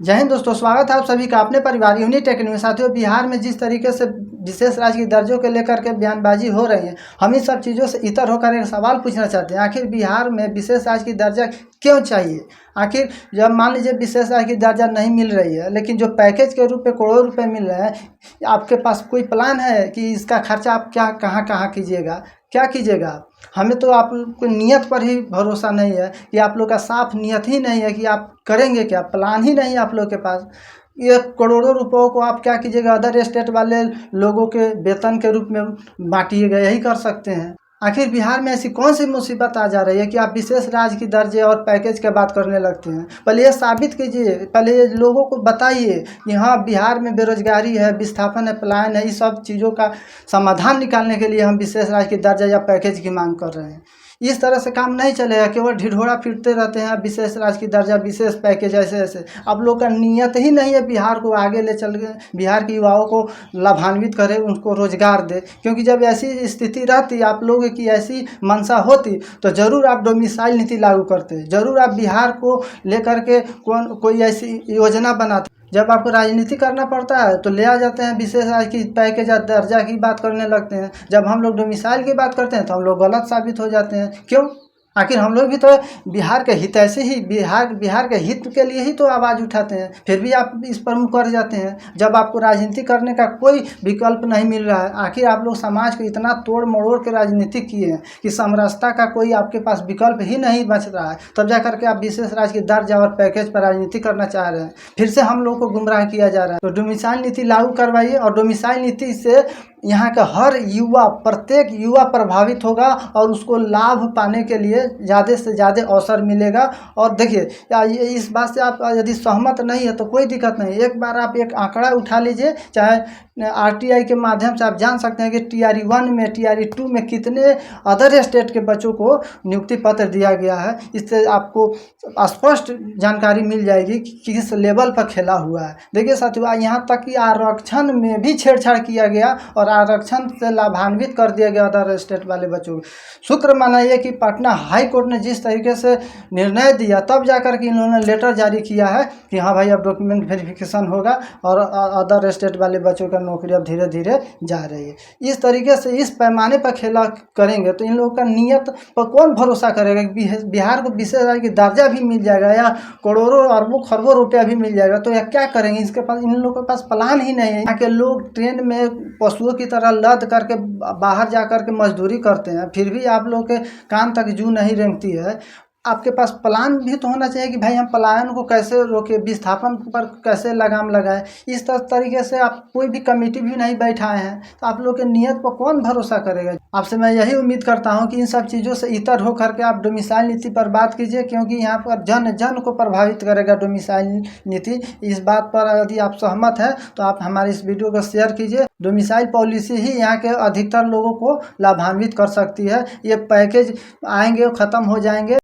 जय हिंद दोस्तों, स्वागत है आप सभी का अपने परिवार यूनिट टेक में। साथियों, बिहार में जिस तरीके से विशेष राज्य की दर्जों को लेकर के बयानबाजी हो रही है, हम इन सब चीज़ों से इतर होकर एक सवाल पूछना चाहते हैं। आखिर बिहार में विशेष राज्य की दर्जा क्यों चाहिए? आखिर जब मान लीजिए विशेष राज्य की दर्जा नहीं मिल रही है, लेकिन जो पैकेज के रूप में करोड़ों रुपए मिल रहे हैं, आपके पास कोई प्लान है कि इसका खर्चा आप क्या कहाँ कहाँ कीजिएगा, क्या कीजिएगा? हमें तो आप को नियत पर ही भरोसा नहीं है कि आप लोग का साफ नियत ही नहीं है कि आप करेंगे क्या, प्लान ही नहीं है आप लोग के पास। ये करोड़ों रुपयों को आप क्या कीजिएगा? अदर स्टेट वाले लोगों के वेतन के रूप में बांटिएगा, यही कर सकते हैं। आखिर बिहार में ऐसी कौन सी मुसीबत आ जा रही है कि आप विशेष राज्य की दर्जे और पैकेज की बात करने लगते हैं? पहले ये साबित कीजिए, पहले ये लोगों को बताइए कि हाँ, बिहार में बेरोजगारी है, विस्थापन है, पलायन है, इस सब चीज़ों का समाधान निकालने के लिए हम विशेष राज्य की दर्जा या पैकेज की मांग कर रहे हैं। इस तरह से काम नहीं चलेगा, केवल ढिढोरा पीटते रहते हैं विशेष राज्य की दर्जा, विशेष पैकेज, ऐसे ऐसे। आप लोग का नियत ही नहीं है बिहार को आगे ले चल के बिहार के युवाओं को लाभान्वित करे, उनको रोजगार दे। क्योंकि जब ऐसी स्थिति रहती, आप लोगों की ऐसी मंशा होती, तो ज़रूर आप डोमिसाइल नीति लागू करते, ज़रूर आप बिहार को लेकर के कोई ऐसी योजना बनाते। जब आपको राजनीति करना पड़ता है तो ले आ जाते हैं विशेष राज्य की पैकेज या दर्जा की बात करने लगते हैं। जब हम लोग डोमिसाइल की बात करते हैं तो हम लोग गलत साबित हो जाते हैं। क्यों? आखिर हम लोग भी तो बिहार के हित ऐसे ही बिहार के हित के लिए ही तो आवाज़ उठाते हैं, फिर भी आप इस पर मुँह कर जाते हैं। जब आपको राजनीति करने का कोई विकल्प नहीं मिल रहा है, आखिर आप लोग समाज को इतना तोड़ मरोड़ के राजनीति किए हैं कि समरसता का कोई आपके पास विकल्प ही नहीं बच रहा है, तब जा करके आप विशेष राज्य की दर्जा और पैकेज पर राजनीति करना चाह रहे हैं। फिर से हम लोग को गुमराह किया जा रहा है। तो डोमिसाइल नीति लागू करवाइए, और डोमिसाइल नीति से यहाँ का हर युवा, प्रत्येक युवा प्रभावित होगा और उसको लाभ पाने के लिए ज़्यादा से ज़्यादा अवसर मिलेगा। और देखिए, इस बात से आप यदि सहमत नहीं है तो कोई दिक्कत नहीं, एक बार आप एक आंकड़ा उठा लीजिए, चाहे RTI के माध्यम से आप जान सकते हैं कि TRE 1 में, TRE 2 में कितने अदर स्टेट के बच्चों को नियुक्ति पत्र दिया गया है। इससे आपको स्पष्ट जानकारी मिल जाएगी कि किस लेवल पर खेला हुआ है। देखिए साथियों, यहाँ तक कि आरक्षण में भी छेड़छाड़ किया गया और आरक्षण से लाभान्वित कर दिया गया अदर स्टेट वाले बच्चों को। शुक्र मनाइए कि पटना हाई कोर्ट ने जिस तरीके से निर्णय दिया, तब जाकर के इन्होंने लेटर जारी किया है कि हाँ भाई, अब डॉक्यूमेंट वेरिफिकेशन होगा और अदर स्टेट वाले बच्चों का नौकरी अब धीरे धीरे जा रही है। इस तरीके से इस पैमाने पर खेला करेंगे तो इन लोगों का नियत पर कौन भरोसा करेगा कि बिहार को विशेष राज्य की दर्जा भी मिल जाएगा या करोड़ों अरबों खरबों रुपया भी मिल जाएगा, तो यह क्या करेंगे? इसके पास, इन लोगों के पास प्लान ही नहीं है। यहाँ के लोग ट्रेन में पशुओं की तरह लद करके बाहर जा कर के मजदूरी करते हैं, फिर भी आप लोग के कान तक जू नहीं रेंगती है। आपके पास प्लान भी तो होना चाहिए कि भाई हम पलायन को कैसे रोके, विस्थापन पर कैसे लगाम लगाए। इस तरीके से आप कोई भी कमेटी भी नहीं बैठाए हैं, तो आप लोग के नियत पर कौन भरोसा करेगा? आपसे मैं यही उम्मीद करता हूं कि इन सब चीज़ों से इतर हो करके आप डोमिसाइल नीति पर बात कीजिए, क्योंकि यहाँ पर जन जन को प्रभावित करेगा डोमिसाइल नीति। इस बात पर यदि आप सहमत हैं तो आप हमारे इस वीडियो को शेयर कीजिए। डोमिसाइल पॉलिसी ही यहाँ के अधिकतर लोगों को लाभान्वित कर सकती है। ये पैकेज आएंगे, ख़त्म हो जाएंगे।